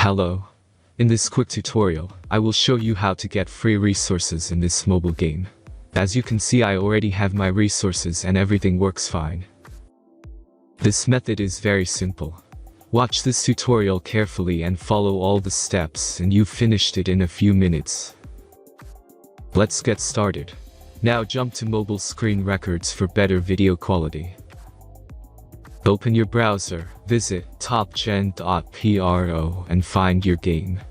Hello. In this quick tutorial, I will show you how to get free resources in this mobile game. As you can see, I already have my resources and everything works fine. This method is very simple. Watch this tutorial carefully and follow all the steps and you've finished it in a few minutes. Let's get started. Now jump to mobile screen records for better video quality. Open your browser, visit topgen.pro and find your game.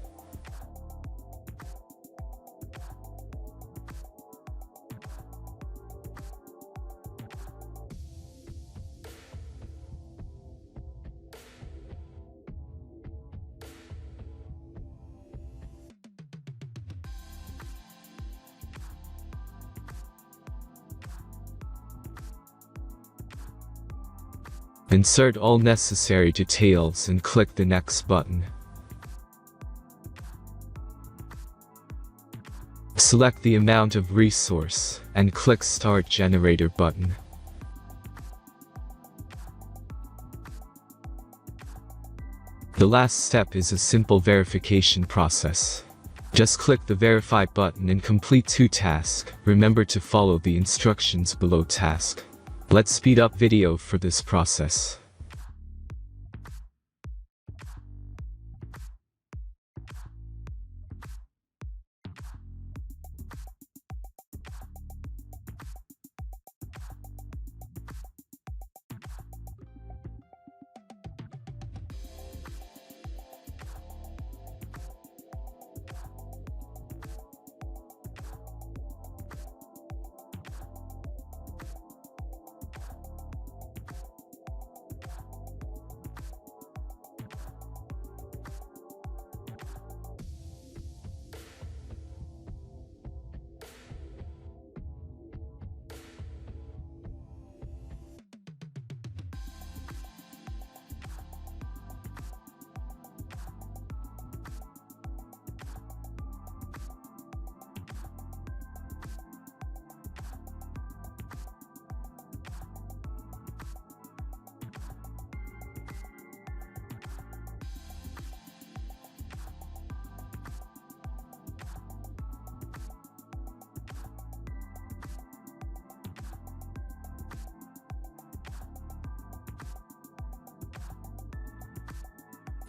Insert all necessary details and click the next button. Select the amount of resource and click Start Generator button. The last step is a simple verification process. Just click the Verify button and complete 2 tasks. Remember to follow the instructions below task. Let's speed up video for this process.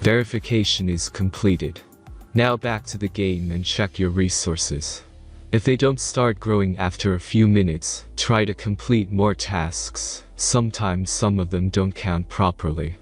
Verification is completed. Now back to the game and check your resources. If they don't start growing after a few minutes, try to complete more tasks. Sometimes some of them don't count properly.